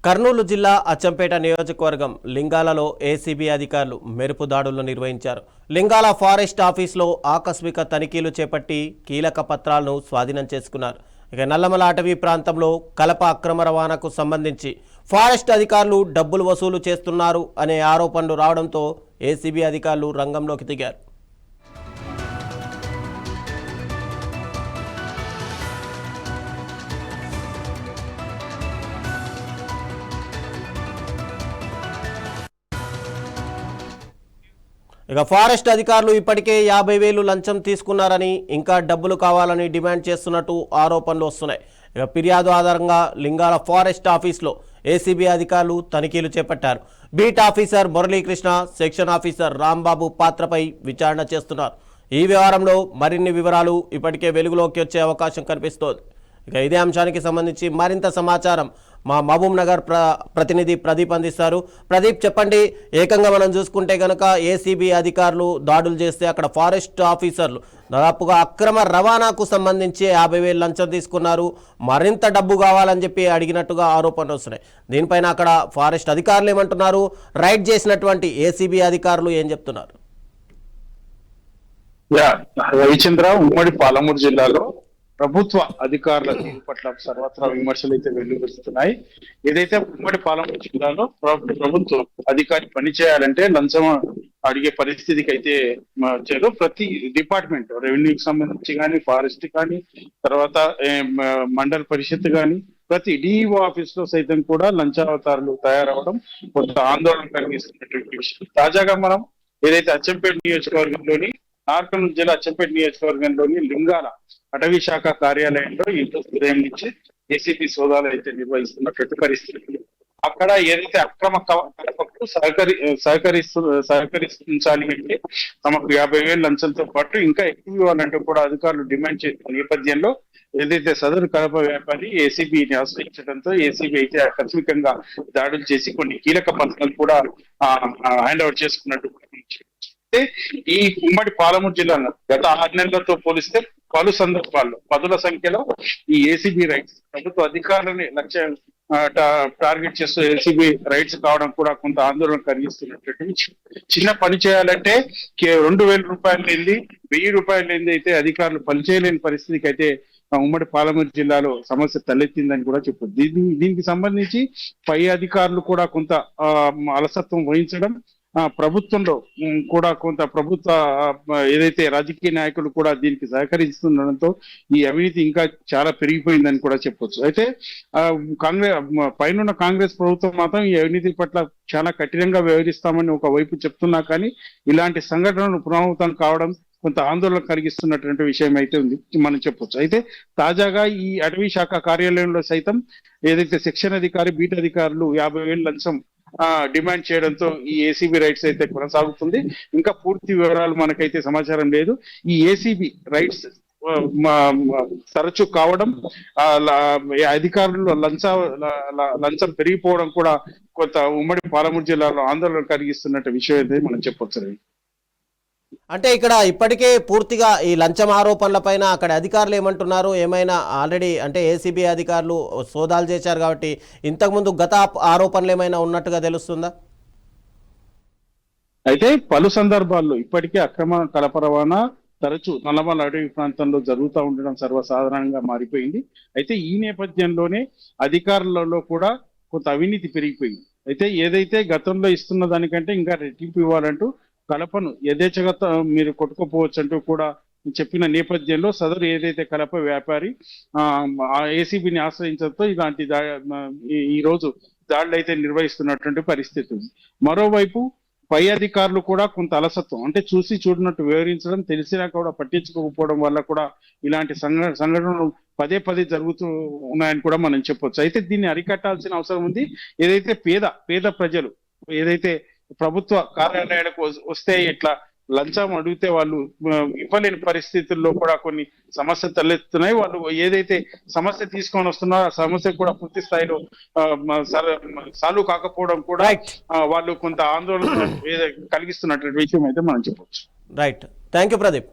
కర్నూలు జిల్లా అచ్చంపేట నియోజకవర్గం లింగాలలో ఏసీబీ అధికారులు మెరుపు దాడులు నిర్వహించారు. లింగాల ఫారెస్ట్ ఆఫీసులో ఆకస్మిక తనిఖీలు చేపట్టి కీలక పత్రాలను స్వాధీనం చేసుకున్నారు. ఇక నల్లమల అటవీ ప్రాంతంలో కలప అక్రమ రవాణాకు సంబంధించి ఫారెస్ట్ అధికారులు డబ్బులు వసూలు చేస్తున్నారు అనే ఆరోపణలు రావడంతో ఏసీబీ అధికారులు రంగంలోకి దిగారు. ఇక ఫారెస్ట్ అధికారులు ఇప్పటికే 50,000 లంచం తీసుకున్నారని, ఇంకా డబ్బులు కావాలని డిమాండ్ చేస్తున్నట్టు ఆరోపణలు వస్తున్నాయి. ఇక ఫిర్యాదు ఆధారంగా లింగాల ఫారెస్ట్ ఆఫీస్లో ఏసీబీ అధికారులు తనిఖీలు చేపట్టారు. Beat officer Muralikrishna, section officer Rambabu పాత్రపై విచారణ చేస్తున్నారు. ఈ వ్యవహారంలో మరిన్ని వివరాలు ఇప్పటికే వెలుగులోకి వచ్చే అవకాశం కనిపిస్తోంది. ఇక ఇదే అంశానికి సంబంధించి మరింత సమాచారం మా మహబూబ్ నగర్ ప్రతినిధి ప్రదీప్ అందిస్తారు. ప్రదీప్, చెప్పండి. ఏకంగా మనం చూసుకుంటే కనుక ఏసీబీ అధికారులు దాడులు చేస్తే అక్కడ ఫారెస్ట్ ఆఫీసర్లు దాదాపుగా అక్రమ రవాణాకు సంబంధించి 50,000 లంచం తీసుకున్నారు, మరింత డబ్బు కావాలని చెప్పి అడిగినట్టుగా ఆరోపణలు వస్తున్నాయి. దీనిపైన అక్కడ ఫారెస్ట్ అధికారులు ఏమంటున్నారు, రైడ్ చేసినటువంటి ఏసీబీ అధికారులు ఏం చెప్తున్నారు? రవిచంద్ర, ఉమ్మడి పాలమూరు జిల్లాలో ప్రభుత్వ అధికారుల తీరు పట్ల సర్వత్రా విమర్శలు అయితే వెల్లువెత్తుతున్నాయి. ఏదైతే ఉమ్మడి పాలమూరు జిల్లాలో ప్రభుత్వ అధికారి పనిచేయాలంటే లంచం అడిగే పరిస్థితికి అయితే వచ్చారు. ప్రతి డిపార్ట్మెంట్, రెవెన్యూకి సంబంధించి కానీ, ఫారెస్ట్ కానీ, తర్వాత మండల పరిషత్ కానీ, ప్రతి డిఈఓ ఆఫీస్ లో సైతం కూడా లంచావతారులు తయారవడం కొంత ఆందోళన కలిగిస్తున్నటువంటి విషయం. తాజాగా మనం ఏదైతే అచ్చంపేట నియోజకవర్గంలోని, నార్కల్ జిల్లా అచ్చంపేట నియోజకవర్గంలోని లింగాల అటవీ శాఖ కార్యాలయంలో ఈ ఉదయం నుంచి ఏసీబీ సోదాలు అయితే నిర్వహిస్తున్నటువంటి పరిస్థితి. అక్కడ ఏదైతే అక్రమ కలపకు సహకరించాలి అంటే తమకు 50,000 లంచంతో పాటు ఇంకా ఎక్కువ ఇవ్వాలంటూ కూడా అధికారులు డిమాండ్ చేసిన నేపథ్యంలో ఏదైతే సదరు కలప వ్యాపారి ఏసీబీని ఆశ్రయించడంతో ఏసీబీ అయితే ఆకస్మికంగా దాడులు చేసి కొన్ని కీలక పత్రాలు కూడా హ్యాండ్ ఓవర్ చేసుకున్నట్టు. ఈ ఉమ్మడి పాలమూరు జిల్లాలో గత 6 నెలలతో పోలిస్తే పలు సందర్భాల్లో పదుల సంఖ్యలో ఈ ఏసీబీ రైట్స్ ప్రభుత్వ అధికారులని లక్ష్యం టార్గెట్ చేస్తూ ఏసీబీ రైట్స్ కావడం కూడా కొంత ఆందోళన కలిగిస్తున్నటువంటి. చిన్న పని చేయాలంటే 2,000 రూపాయలు లేని, 1,000 రూపాయలు లేని అయితే అధికారులు పనిచేయలేని పరిస్థితికి అయితే ఉమ్మడి పాలమూరు జిల్లాలో సమస్య తలెత్తిందని కూడా చెప్పొచ్చు. దీనికి సంబంధించి పై అధికారులు కూడా కొంత అలసత్వం వహించడం, ప్రభుత్వంలో కూడా కొంత ప్రభుత్వ ఏదైతే రాజకీయ నాయకులు కూడా దీనికి సహకరిస్తుండడంతో ఈ అవినీతి ఇంకా చాలా పెరిగిపోయిందని కూడా చెప్పొచ్చు. అయితే పైన కాంగ్రెస్ ప్రభుత్వం మాత్రం ఈ అవినీతి పట్ల చాలా కఠినంగా వ్యవహరిస్తామని ఒకవైపు చెప్తున్నా కానీ ఇలాంటి సంఘటనలు పునరావృతం కావడం కొంత ఆందోళన కలిగిస్తున్నటువంటి విషయం అయితే ఉంది మనం చెప్పొచ్చు. అయితే తాజాగా ఈ అటవీ శాఖ కార్యాలయంలో సైతం ఏదైతే సెక్షన్ అధికారి, బీట్ అధికారులు 50,000 లంచం డిమాండ్ చేయడంతో ఈ ఏసీబీ రైట్స్ అయితే కొనసాగుతుంది. ఇంకా పూర్తి వివరాలు మనకైతే సమాచారం లేదు. ఈ ఏసీబీ రైట్స్ తరచు కావడం, అధికారులు లంచం పెరిగిపోవడం కూడా కొంత ఉమ్మడి పాలమూరు జిల్లాలో ఆందోళన కలిగిస్తున్నట్టు విషయం అయితే మనం చెప్పొచ్చు. అంటే ఇక్కడ ఇప్పటికే పూర్తిగా ఈ లంచం ఆరోపణలపైన అక్కడ అధికారులు ఏమంటున్నారు? ఏమైనా ఆల్రెడీ అంటే ఏసీబీ అధికారులు సోదాలు చేశారు కాబట్టి ఇంతకుముందు గత ఆరోపణలు ఏమైనా ఉన్నట్టుగా తెలుస్తుందా? అయితే పలు సందర్భాల్లో ఇప్పటికే అక్రమ కలప రవాణా తరచు నల్లమల అటవీ ప్రాంతంలో జరుగుతూ ఉండడం సర్వసాధారణంగా మారిపోయింది. అయితే ఈ నేపథ్యంలోనే అధికారులలో కూడా కొంత అవినీతి పెరిగిపోయింది. అయితే ఏదైతే గతంలో ఇస్తున్న దానికంటే ఇంకా రెట్టింపు ఇవ్వాలంటూ కలపను యథేచ్ఛగా మీరు కొట్టుకోపోవచ్చు అంటూ కూడా చెప్పిన నేపథ్యంలో సదరు ఏదైతే కలప వ్యాపారి ఏసీబీని ఆశ్రయించడంతో ఇలాంటి ఈ రోజు దాడులు అయితే నిర్వహిస్తున్నటువంటి పరిస్థితి ఉంది. మరోవైపు పై అధికారులు కూడా కొంత అలసత్వం, అంటే చూసి చూడనట్టు వివరించడం, తెలిసినా కూడా పట్టించుకోకపోవడం వల్ల కూడా ఇలాంటి సంఘటనలు పదే పదే జరుగుతూ ఉన్నాయని కూడా మనం చెప్పొచ్చు. అయితే దీన్ని అరికట్టాల్సిన అవసరం ఉంది. ఏదైతే పేద ప్రజలు ఏదైతే ప్రభుత్వ కార్యాలయాలకు వస్తే ఇట్లా లంచం అడిగితే వాళ్ళు ఇవ్వలేని పరిస్థితుల్లో కూడా కొన్ని సమస్యలు తలెత్తున్నాయి. వాళ్ళు ఏదైతే సమస్య తీసుకొని వస్తున్నారో ఆ సమస్య కూడా పూర్తి స్థాయిలో సాల్వ్ కాకపోవడం కూడా వాళ్ళు కొంత ఆందోళన కలిగిస్తున్నటువంటి విషయం అయితే మనం చెప్పొచ్చు. Right, thank you Pradeep.